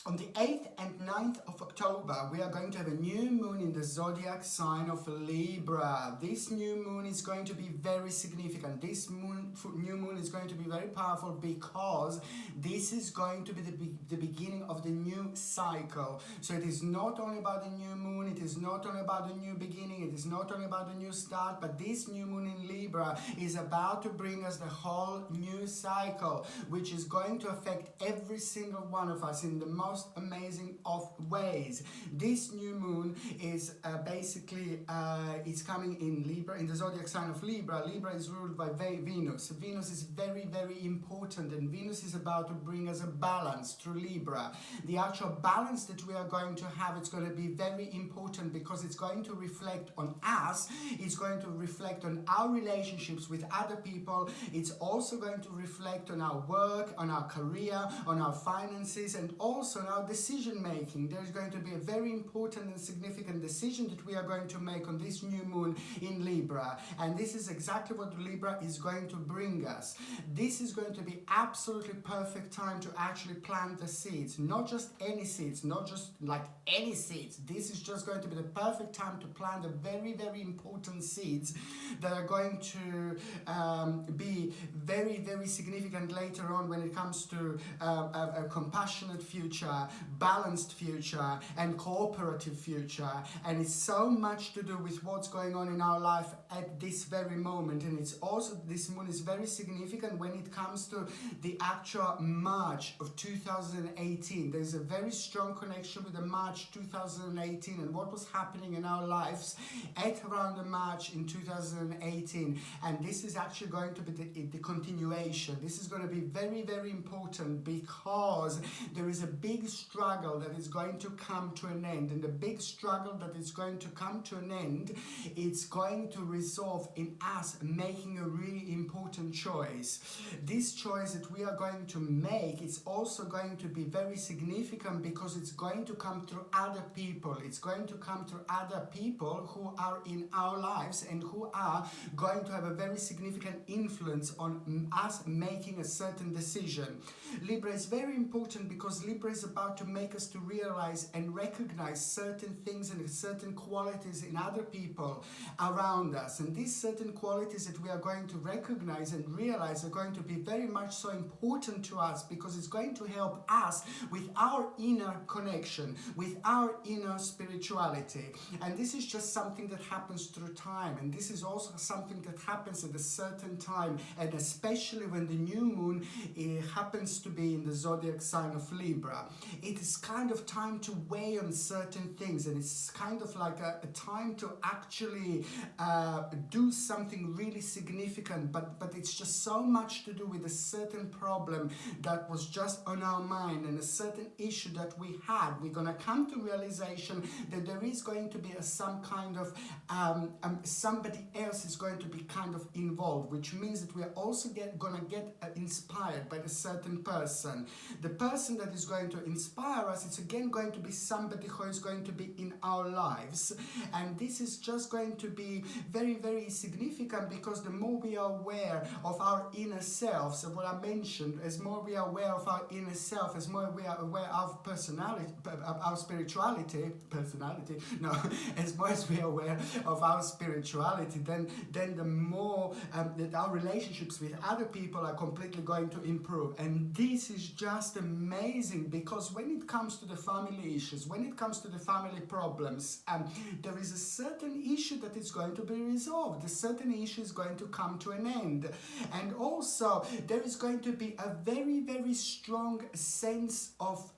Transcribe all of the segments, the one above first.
On the 8th and 9th of October, we are going to have a new moon in the zodiac sign of Libra. This new moon is going to be very significant. This new moon is going to be very powerful because this is going to be the beginning of the new cycle. So it is not only about the new moon, it is not only about the new beginning, it is not only about the new start, but this new moon in Libra is about to bring us the whole new cycle, which is going to affect every single one of us in the most amazing of ways. This new moon is it's coming in Libra, in the zodiac sign of Libra. Libra is ruled by Venus. Venus is very, very important, and Venus is about to bring us a balance through Libra. The actual balance that we are going to have, it's going to be very important because it's going to reflect on us, it's going to reflect on our relationships with other people, it's also going to reflect on our work, on our career, on our finances, and also on our decision making. There's going to be a very important and significant decision that we are going to make on this new moon in Libra, and this is exactly what Libra is going to bring us. This is going to be absolutely perfect time to actually plant the seeds, not just any seeds, not just like any seeds. This is just going to be the perfect time to plant the very, very important seeds that are going to be very, very significant later on when it comes to a compassionate future, balanced future, and cooperative future. And it's so much to do with what's going on in our life at this very moment. And it's also, this moon is very significant when it comes to the actual March of 2018. There's a very strong connection with the March 2018 and what was happening in our lives at around the March in 2018. And this is actually going to be the continuation. This is going to be very, very important because there is a big struggle that is going to come to an end, and the big struggle that is going to come to an end, it's going to resolve in us making a really important choice. This choice that we are going to make is also going to be very significant because it's going to come through other people. It's going to come through other people who are in our lives and who are going to have a very significant influence on us making a certain decision. Libra is very important because Libra is about to make us to realize and recognize certain things and certain qualities in other people around us. And these certain qualities that we are going to recognize and realize are going to be very much so important to us because it's going to help us with our inner connection, with our inner spirituality. And this is just something that happens through time. And this is also something that happens at a certain time, and especially when the new moon happens to be in the zodiac sign of Libra. It is kind of time to weigh on certain things, and it's kind of like a time to actually do something really significant, but it's just so much to do with a certain problem that was just on our mind and a certain issue that we had. We're going to come to realization that there is going to be some kind of somebody else is going to be kind of involved, which means that we are also going to get inspired by a certain person. The person that is going to inspire us, it's again going to be somebody who is going to be in our lives. And this is just going to be very, very significant because the more we are aware of our inner selves, of what I mentioned, as more we are aware of our inner self, as more we are aware of personality, our spirituality, as more as we are aware of our spirituality, then the more that our relationships with other people are completely going to improve. And this is just amazing because when it comes to the family issues, when it comes to the family problems, there is a certain issue that is going to be resolved. A certain issue is going to come to an end. And also, there is going to be a very, very strong sense of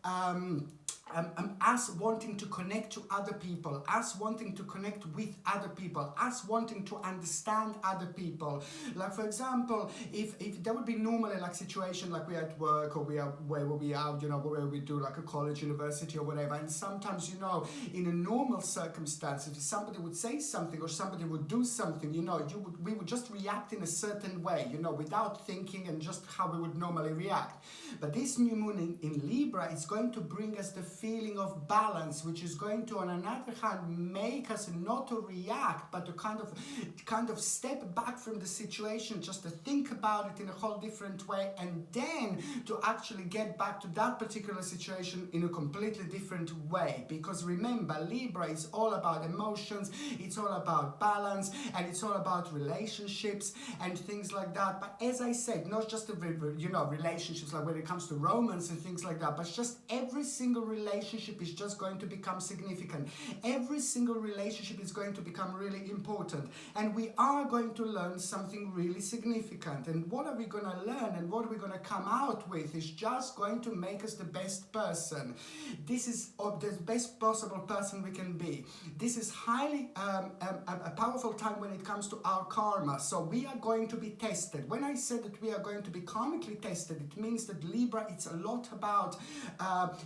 us wanting to connect to other people, us wanting to connect with other people, us wanting to understand other people. Like for example, if there would be normally like situation like we are at work or we are where we are, where we do like a college, university or whatever, and sometimes in a normal circumstance, if somebody would say something or somebody would do something, we would just react in a certain way, without thinking and just how we would normally react. But this new moon in Libra is going to bring us the feeling of balance, which is going to, on another hand, make us not to react, but to kind of step back from the situation, just to think about it in a whole different way, and then to actually get back to that particular situation in a completely different way. Because remember, Libra is all about emotions, it's all about balance, and it's all about relationships and things like that. But as I said, not just the relationships, like when it comes to romance and things like that, but just every single relationship is just going to become significant. Every single relationship is going to become really important, and we are going to learn something really significant. And what are we going to learn, and what are we going to come out with, is just going to make us the best person. This is the best possible person we can be. This is highly a powerful time when it comes to our karma. So we are going to be tested. When I said that we are going to be karmically tested, it means that Libra, it's a lot about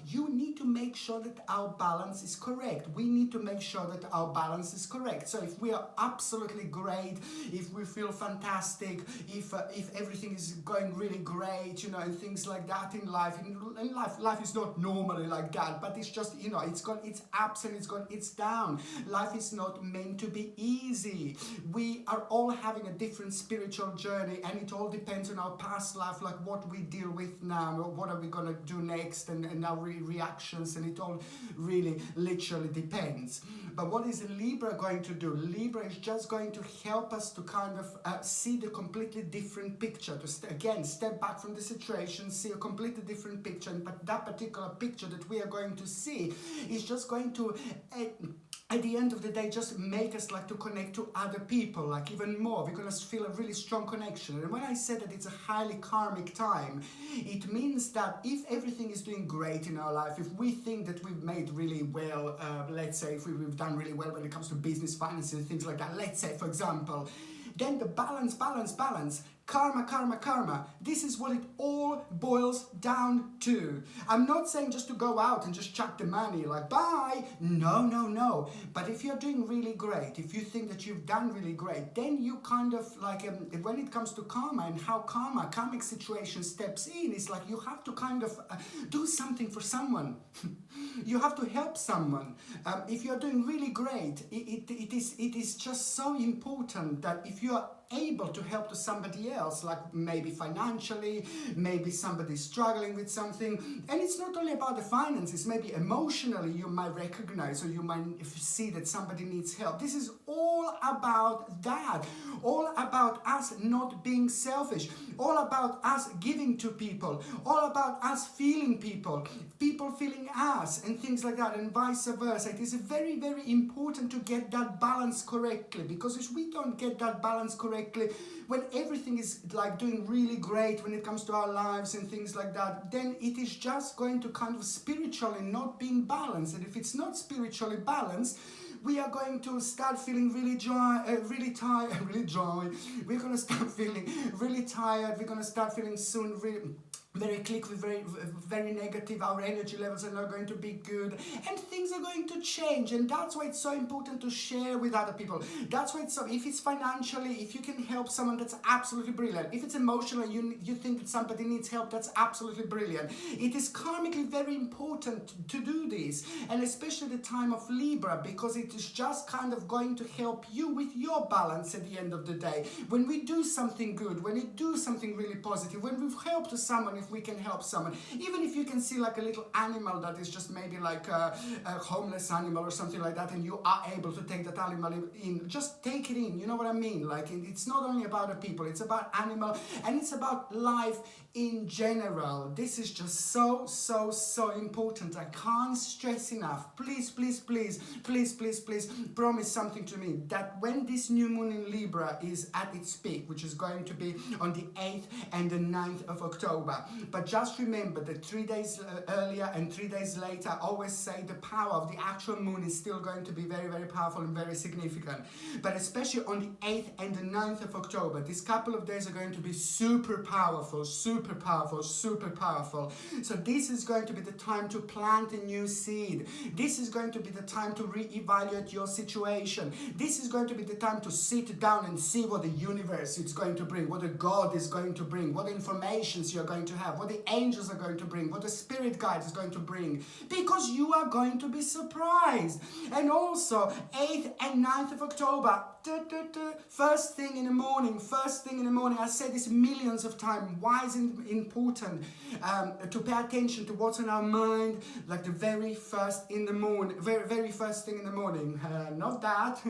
you need to make sure that our balance is correct. We need to make sure that our balance is correct. So if we are absolutely great, if we feel fantastic, if everything is going really great, and things like that in life. In life is not normally like that, but it's just, it's got its ups and it's got its down. Life is not meant to be easy. We are all having a different spiritual journey, and it all depends on our past life, like what we deal with now, or what are we going to do next, and our reactions, and it all really literally depends. But what is Libra going to do? Libra is just going to help us to kind of see the completely different picture, to again step back from the situation, see a completely different picture. But that particular picture that we are going to see is just going to at the end of the day, just make us like to connect to other people, like even more. We're going to feel a really strong connection. And when I said that it's a highly karmic time, it means that if everything is doing great in our life, if we think that we've made really well, let's say if we've done really well when it comes to business, finance and things like that, let's say for example, then the balance, karma. This is what it all boils down to. I'm not saying just to go out and just chuck the money like bye. No. But if you're doing really great, if you think that you've done really great, then you kind of like when it comes to karma and how karmic situation steps in, it's like you have to kind of do something for someone. You have to help someone. If you're doing really great, it is just so important that if you are able to help to somebody else, like maybe financially, maybe somebody struggling with something, and it's not only about the finances, maybe emotionally you might recognize, or you might see that somebody needs help. This is all about that, all about us not being selfish, all about us giving to people, all about us feeling people feeling us, and things like that, and vice versa. It is very, very important to get that balance correctly, because if we don't get that balance correctly, when everything is like doing really great when it comes to our lives and things like that, then it is just going to kind of spiritually not being balanced. And if it's not spiritually balanced, we are going to start feeling really tired. We're going to start feeling really tired. We're going to start feeling soon very very negative. Our energy levels are not going to be good, and things are going to change. And that's why it's so important to share with other people. That's why it's so, if it's financially, if you can help someone, that's absolutely brilliant. If it's emotional, you think that somebody needs help, that's absolutely brilliant. It is karmically very important to do this, and especially the time of Libra, because it is just kind of going to help you with your balance at the end of the day. When we do something good, when we do something really positive, when we've helped to someone, if we can help someone, even if you can see like a little animal that is just maybe like a homeless animal or something like that, and you are able to take that animal in, just take it in, you know what I mean? Like it's not only about the people, it's about animal, and it's about life in general. This is just so important. I can't stress enough. Please promise something to me, that when this new moon in Libra is at its peak, which is going to be on the 8th and the 9th of October, but just remember that 3 days earlier and 3 days later, I always say the power of the actual moon is still going to be very, very powerful and very significant. But especially on the 8th and the 9th of October, these couple of days are going to be super powerful. So this is going to be the time to plant a new seed. This is going to be the time to reevaluate your situation. This is going to be the time to sit down and see what the universe is going to bring, what the God is going to bring, what informations you're going to have, what the angels are going to bring, what the spirit guide is going to bring, because you are going to be surprised. And also 8th and 9th of October, first thing in the morning, I said this millions of times. Why is it important to pay attention to what's on our mind, like the very first in the morning, very first thing in the morning, not that,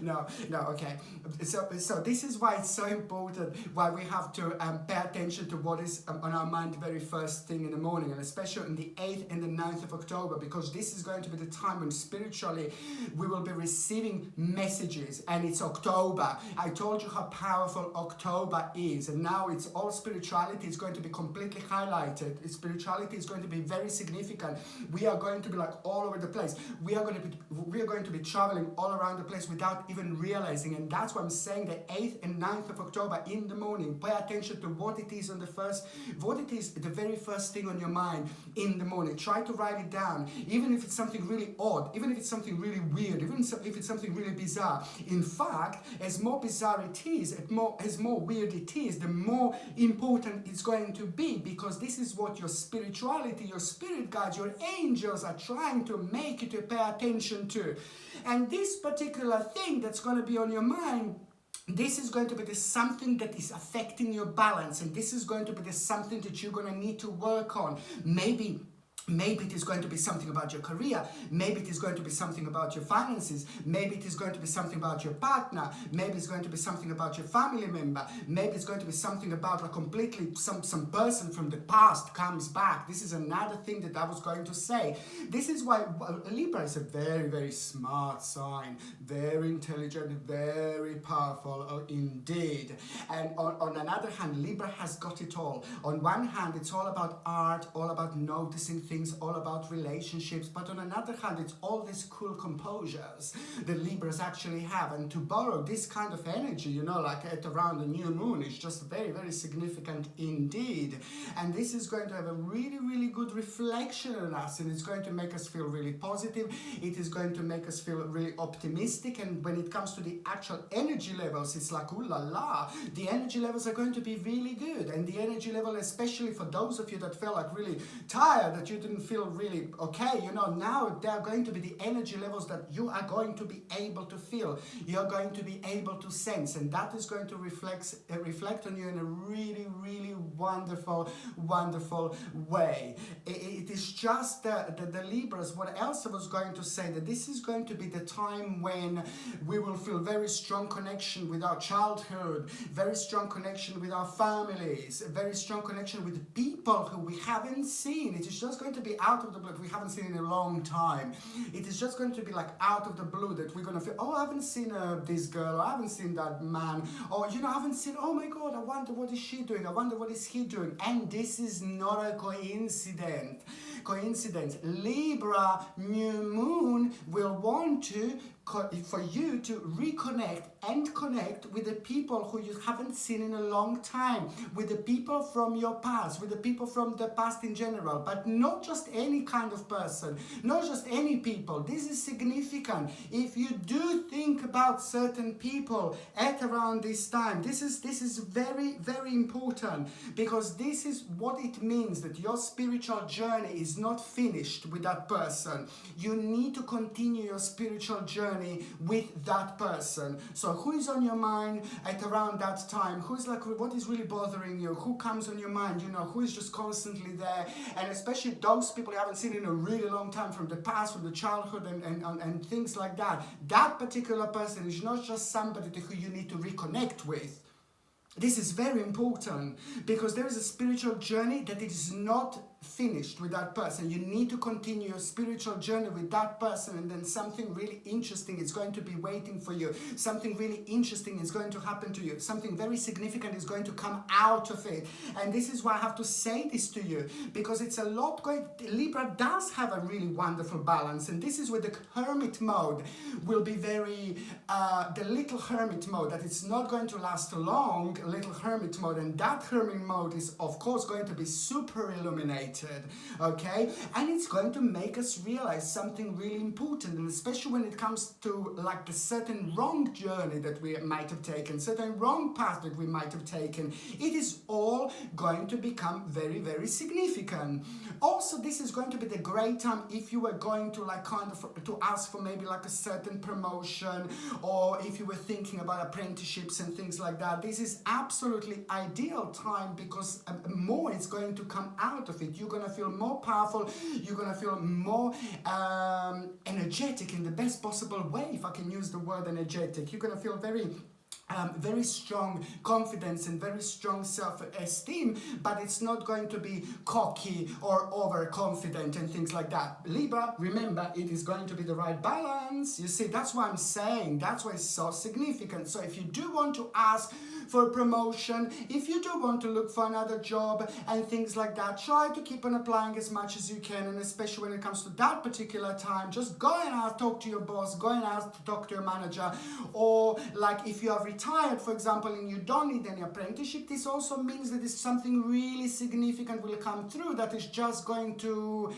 no, okay. So this is why it's so important, why we have to pay attention to what is on our mind the very first thing in the morning, and especially in the 8th and the 9th of October, because this is going to be the time when spiritually we will be receiving messages. And it's October. I told you how powerful October is, and now it's all spirituality is going to be completely highlighted. Spirituality is going to be very significant. We are going to be like all over the place. We are going to be traveling all around the place without even realizing, and that's why I'm saying the 8th and 9th of October in the morning. Pay attention to what it is the very first thing on your mind in the morning. Try to write it down, even if it's something really odd, even if it's something really weird, even if it's something really bizarre. In fact, as more bizarre it is, as more weird it is, the more important it's going to be, because this is what your spirituality, your spirit guides, your angels are trying to make you to pay attention to. And this particular thing that's going to be on your mind, this is going to be the something that is affecting your balance, and this is going to be the something that you're going to need to work on. Maybe it is going to be something about your career. Maybe it is going to be something about your finances. Maybe it is going to be something about your partner. Maybe it's going to be something about your family member. Maybe it's going to be something about a completely, some person from the past comes back. This is another thing that I was going to say. This is why Libra is a very, very smart sign. Very intelligent, very powerful indeed. And on another hand, Libra has got it all. On one hand, it's all about art, all about noticing things, all about relationships, but on another hand, it's all these cool composures that Libras actually have. And to borrow this kind of energy, you know, like at around the new moon, is just very, very significant indeed. And this is going to have a really, really good reflection on us, and it's going to make us feel really positive. It is going to make us feel really optimistic. And when it comes to the actual energy levels, it's like, ooh la la, the energy levels are going to be really good. And the energy level, especially for those of you that felt like really tired, that you didn't feel really okay, you know, now they're going to be the energy levels that you are going to be able to feel, you're going to be able to sense, and that is going to reflect on you in a really, really wonderful way. It is just the Libras. What else I was going to say, that this is going to be the time when we will feel very strong connection with our childhood, very strong connection with our families, very strong connection with people who we haven't seen. It is just going to be out of the blue. We haven't seen in a long time. It is just going to be like out of the blue that we're going to feel, oh, I haven't seen this girl, or I haven't seen that man, or, you know, I haven't seen, oh my God, I wonder what is she doing, I wonder what is he doing. And this is not a coincidence. Libra new moon will want to for you to reconnect and connect with the people who you haven't seen in a long time, with the people from your past, with the people from the past in general, but not just any kind of person, not just any people. This is significant. If you do think about certain people at around this time, this is very, very important, because this is what it means, that your spiritual journey is not finished with that person. You need to continue your spiritual journey with that person. So who is on your mind at around that time? Who's like, what is really bothering you? Who comes on your mind? You know, who is just constantly there? And especially those people you haven't seen in a really long time, from the past, from the childhood, and things like that. That particular person is not just somebody who you need to reconnect with. This is very important, because there is a spiritual journey that it is not finished with that person. You need to continue your spiritual journey with that person, and then something really interesting is going to be waiting for you. Something really interesting is going to happen to you. Something very significant is going to come out of it. And this is why I have to say this to you, because it's a lot going. Libra does have a really wonderful balance, and this is where the hermit mode will be very, the little hermit mode, that it's not going to last long, little hermit mode. And that hermit mode is of course going to be super illuminated. activated, okay? And it's going to make us realize something really important, and especially when it comes to like the certain wrong journey that we might have taken, certain wrong path that we might have taken. It is all going to become very, very significant. Also, this is going to be the great time if you were going to like kind of to ask for maybe like a certain promotion, or if you were thinking about apprenticeships and things like that. This is absolutely ideal time, because more is going to come out of it. You're going to feel more powerful, you're going to feel more energetic in the best possible way, if I can use the word energetic. You're going to feel very strong confidence and very strong self-esteem, but it's not going to be cocky or overconfident and things like that. Libra, remember, it is going to be the right balance. You see, that's what I'm saying. That's why it's so significant. So if you do want to ask for a promotion, if you do want to look for another job and things like that, try to keep on applying as much as you can, and especially when it comes to that particular time, just go and talk to your boss, go and talk to your manager. Or like if you are retired, for example, and you don't need any apprenticeship, this also means that it's something really significant will come through that is just going to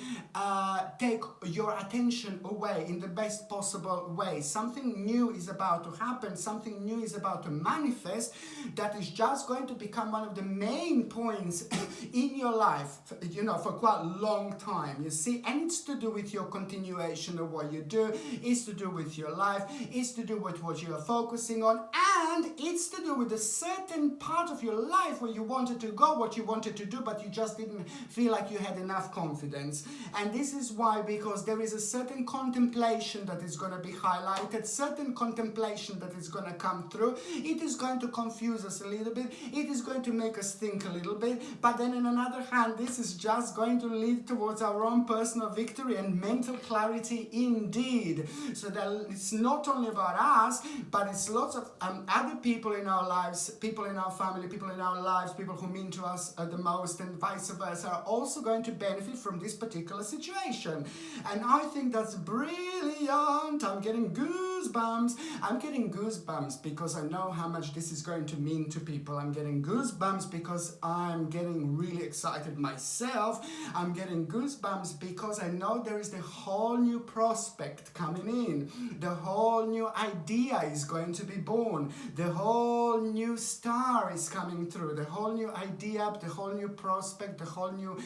take your attention away in the best possible way. Something new is about to happen, something new is about to manifest, that is just going to become one of the main points in your life, you know, for quite a long time, you see. And it's to do with your continuation of what you do, it's to do with your life, it's to do with what you are focusing on, and it's to do with a certain part of your life where you wanted to go, what you wanted to do, but you just didn't feel like you had enough confidence. And this is why, because there is a certain contemplation that is going to be highlighted, certain contemplation that is going to come through. It is going to confuse us a little bit, it is going to make us think a little bit, but then on another hand, this is just going to lead towards our own personal victory and mental clarity indeed. So that it's not only about us, but it's lots of other people in our lives, people in our family, people in our lives, people who mean to us the most, and vice versa, are also going to benefit from this particular situation. And I think that's brilliant. I'm getting goosebumps. I'm getting goosebumps because I know how much this is going to mean to people. I'm getting goosebumps because I'm getting really excited myself. I'm getting goosebumps because I know there is the whole new prospect coming in. The whole new idea is going to be born. The whole new star is coming through. The whole new idea, the whole new prospect, the whole new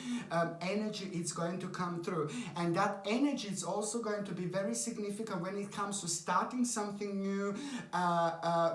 energy is going to come through. And that energy is also going to be very significant when it comes to starting something new,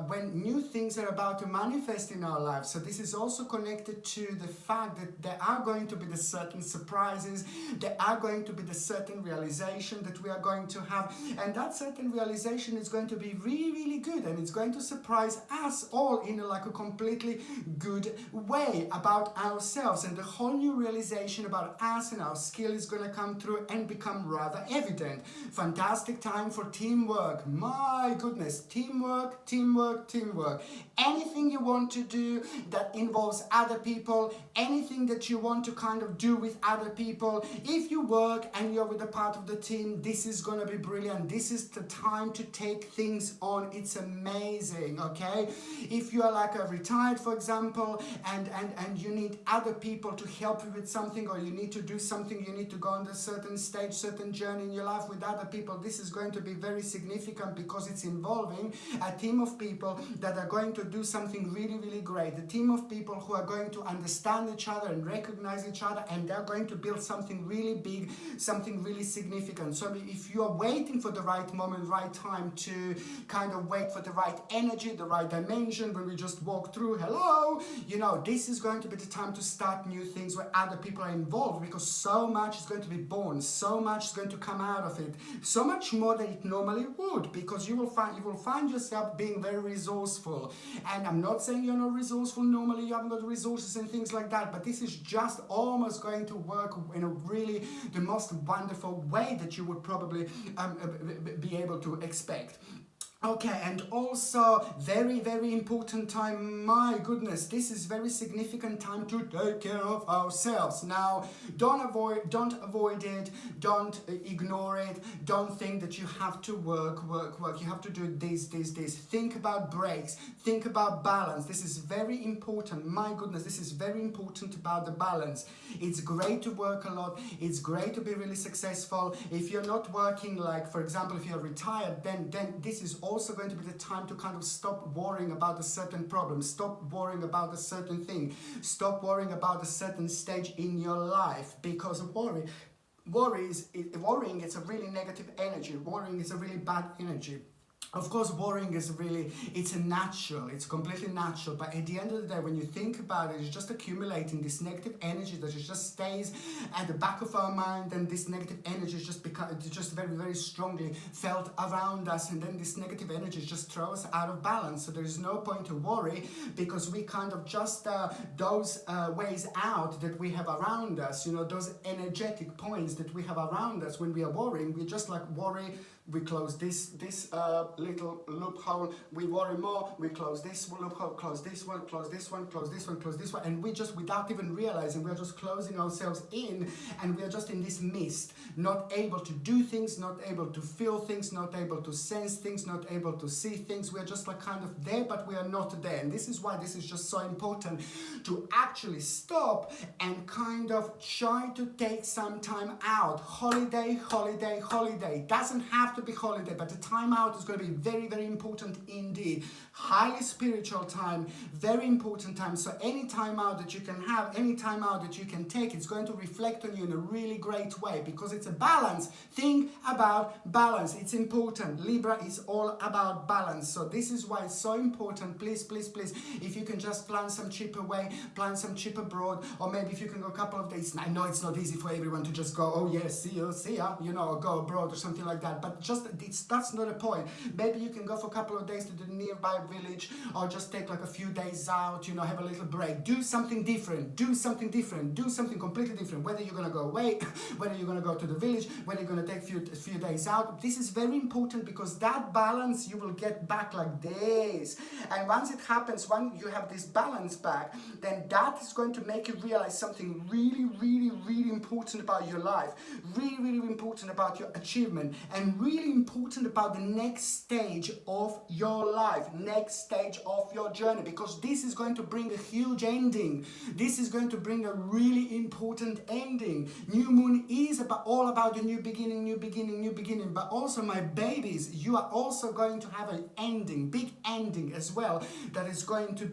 when new things are about to manifest in our lives. So this is also connected to the fact that there are going to be the certain surprises, there are going to be the certain realization that we are going to have, and that certain realization is going to be really, really good, and it's going to surprise us all in a completely good way about ourselves, and the whole new realization about us and our skill is going to come through and become rather evident. Fantastic time for teamwork. My goodness, teamwork, teamwork, teamwork. Anything you want to do that involves other people, anything that you want to kind of do with other people, if you work and you're with a part of the team, this is going to be brilliant. This is the time to take things on. It's amazing, okay? If you are like a retired, for example, and you need other people to help you with something, or you need to do something, you need to go on a certain stage, certain journey in your life with other people, this is going to be very significant because it's involving a team of people that are going to do something really, really great. A team of people who are going to understand each other and recognize each other, and they're going to build something really big, something really significant. So if you are waiting for the right moment, right time to kind of wait for the right energy, the right dimension, when we just walk through, hello, you know, this is going to be the time to start new things where other people are involved, because so much is going to be born, so much is going to come out of it, so much more than it normally would, because you will find yourself being very resourceful. And I'm not saying you're not resourceful normally, you haven't got resources and things like that, but this is just almost going to work in a really the most wonderful way that you would probably be able to expect. Okay, and also very, very important time. My goodness, this is very significant time to take care of ourselves. Now, don't avoid it, don't ignore it, don't think that you have to work. You have to do this. Think about breaks, think about balance. This is very important. My goodness, this is very important about the balance. It's great to work a lot. It's great to be really successful. If you're not working, like for example, if you're retired, then this is also going to be the time to kind of stop worrying about a certain problem, stop worrying about a certain thing, stop worrying about a certain stage in your life, because worrying it's a really negative energy. Worrying is a really bad energy. Of course, worrying is really, it's completely natural, but at the end of the day, when you think about it, it's just accumulating this negative energy that just stays at the back of our mind, and this negative energy is just very, very strongly felt around us, and then this negative energy just throws us out of balance. So there is no point to worry, because we kind of just, those ways out that we have around us, those energetic points that we have around us when we are worrying, we just like worry. We close this little loophole, we worry more, we close this loophole, close this one, close this one, close this one, close this one, and we just, without even realizing, we are just closing ourselves in, and we are just in this mist, not able to do things, not able to feel things, not able to sense things, not able to see things. We are just like kind of there, but we are not there. And this is why this is just so important to actually stop and kind of try to take some time out. Holiday. Doesn't have to be holiday, but the time out is going to be very, very important indeed. Highly spiritual time, very important time. So any time out that you can have, any time out that you can take, it's going to reflect on you in a really great way, because it's a balance. Think about balance. It's important. Libra is all about balance. So this is why it's so important. Please, if you can just plan some trip away, plan some trip abroad, or maybe if you can go a couple of days. I know it's not easy for everyone to just go, oh yes, see ya, or go abroad or something like that, but that's not a point. Maybe you can go for a couple of days to the nearby village, or just take like a few days out, have a little break. Do something different, do something completely different, whether you're going to go away, whether you're going to go to the village, whether you're going to take a few days out. This is very important, because that balance you will get back like this. And once it happens, when you have this balance back, then that is going to make you realize something really, really, really important about your life, really, really important about your achievement, and really important about the next stage of your life, next stage of your journey, because this is going to bring a huge ending. This is going to bring a really important ending. New moon is all about the new beginning, but also, my babies, you are also going to have an ending, big ending as well, that is going to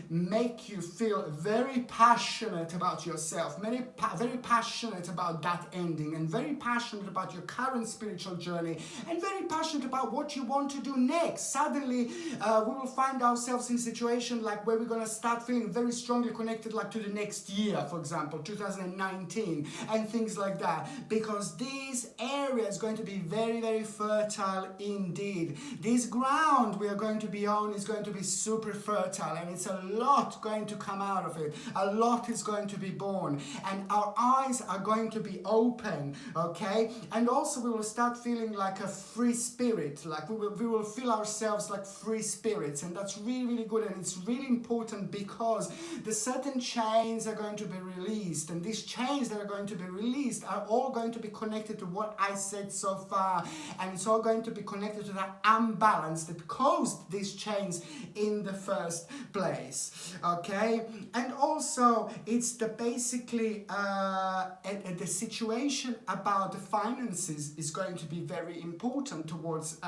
make you feel very passionate about yourself, very passionate about that ending, and very passionate about your current spiritual journey, and very passionate about what you want to do next. Suddenly, we will find ourselves in a situation like where we're going to start feeling very strongly connected, like to the next year, for example, 2019, and things like that, because this area is going to be very, very fertile indeed. This ground we are going to be on is going to be super fertile, and it's a lot going to come out of it. A lot is going to be born, and our eyes are going to be open, okay? And also we will start feeling like a free spirit, like we will feel ourselves like free spirits, and that's really, really good, and it's really important, because the certain chains are going to be released, and these chains that are going to be released are all going to be connected to what I said so far, and it's all going to be connected to that imbalance that caused these chains in the first place, okay? And also it's basically the situation about the finances is going to be very important towards the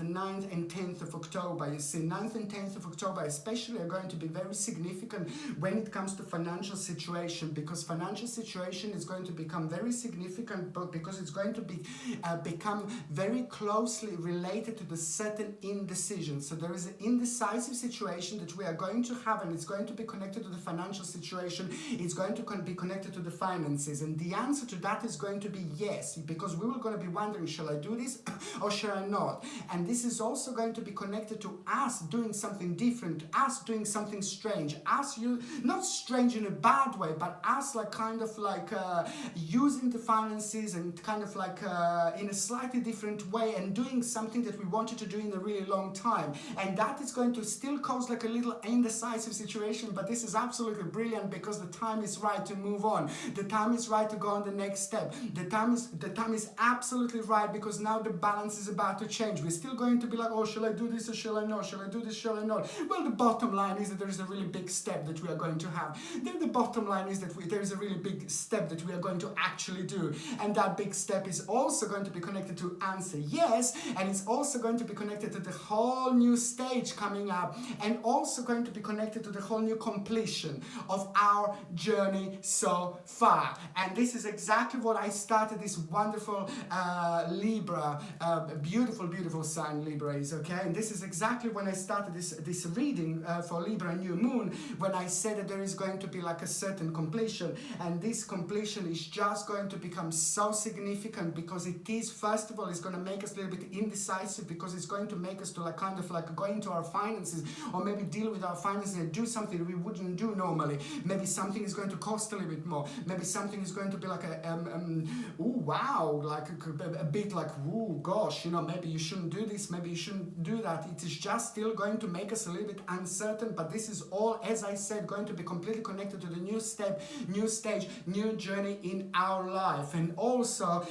9th and 10th of October. You see, 9th and 10th of October especially are going to be very significant when it comes to financial situation, because financial situation is going to become very significant, but because it's going to become very closely related to the certain indecision. So there is an indecisive situation that we are going to have, and it's going to be connected to the financial situation. It's going to be connected to the finances, and the answer to that is is going to be yes, because we were going to be wondering, shall I do this or shall I not? And this is also going to be connected to us doing something different, us doing something strange, us, not strange in a bad way, but us like kind of like using the finances and kind of like in a slightly different way and doing something that we wanted to do in a really long time. And that is going to still cause like a little indecisive situation, but this is absolutely brilliant because the time is right to move on. The time is right to go on the next step. The time is absolutely right because now the balance is about to change. We're still going to be like, oh, shall I do this or shall I not? Shall I do this, shall I not? Well, the bottom line is that there is a really big step that we are going to have. Then the bottom line is that there is a really big step that we are going to actually do. And that big step is also going to be connected to answer yes, and it's also going to be connected to the whole new stage coming up, and also going to be connected to the whole new completion of our journey so far. And this is exactly what I started this wonderful Libra, beautiful sign Libra is, okay? And this is exactly when I started this reading for Libra new moon, when I said that there is going to be like a certain completion, and this completion is just going to become so significant because it is, first of all, it's going to make us a little bit indecisive, because it's going to make us to like kind of like go into our finances, or maybe deal with our finances and do something that we wouldn't do normally. Maybe something is going to cost a little bit more. Maybe something is going to be like ooh, wow, like a bit like, ooh, gosh, you know, maybe you shouldn't do this, maybe you shouldn't do that. It is just still going to make us a little bit uncertain, but this is all, as I said, going to be completely connected to the new step, new stage, new journey in our life. And also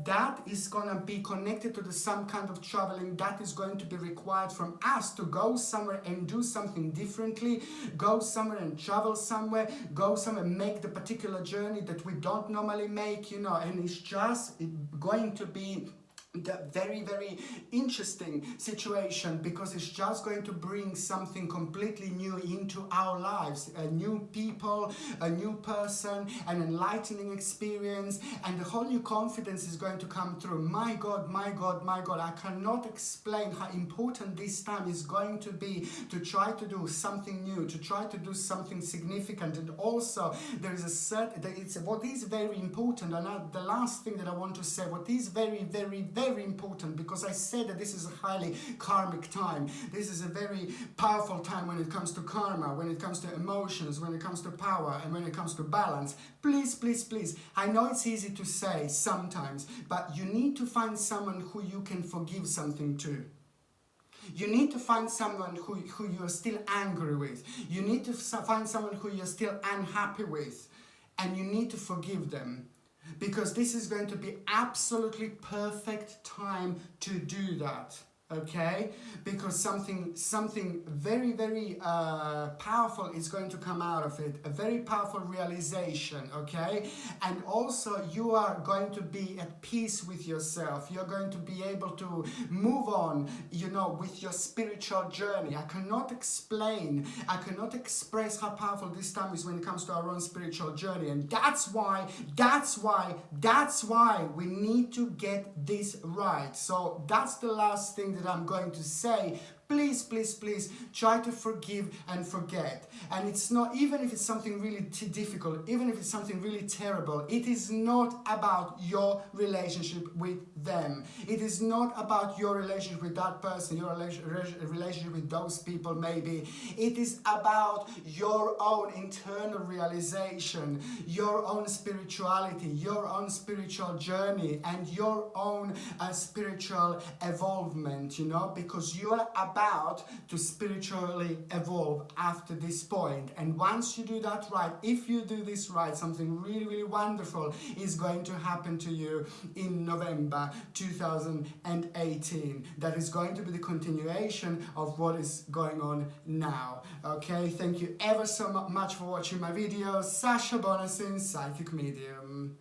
that is going to be connected to some kind of traveling that is going to be required from us to go somewhere and do something differently, go somewhere and travel somewhere, go somewhere, make the particular journey that we don't normally make, you know. And it's just going to be the very interesting situation, because it's just going to bring something completely new into our lives, a new people, a new person, an enlightening experience, and the whole new confidence is going to come through. My God, I cannot explain how important this time is going to be to try to do something new, to try to do something significant. And also there is a certain, what is very important, and the last thing that I want to say, what is very important, because I said that this is a highly karmic time. This is a very powerful time when it comes to karma, when it comes to emotions, when it comes to power, and when it comes to balance. Please, I know it's easy to say sometimes, but you need to find someone who you can forgive something to. You need to find someone who you are still angry with. You need to find someone who you're still unhappy with, and you need to forgive them. Because this is going to be absolutely perfect time to do that, okay? Because something very powerful is going to come out of it, a very powerful realization, okay? And also you are going to be at peace with yourself. You're going to be able to move on, you know, with your spiritual journey. I cannot express how powerful this time is when it comes to our own spiritual journey. And that's why we need to get this right. So that's the last thing that I'm going to say. Please try to forgive and forget. And it's not, even if it's something really difficult, even if it's something really terrible, it is not about your relationship with them. It is not about your relationship with that person, your relationship with those people maybe. It is about your own internal realization, your own spirituality, your own spiritual journey, and your own spiritual evolvement, you know, because you are about to spiritually evolve after this point. And once you do that right, if you do this right, something really wonderful is going to happen to you in November 2018. That is going to be the continuation of what is going on now. Okay, thank you ever so much for watching my video. Sasha Bonasin, Psychic Medium.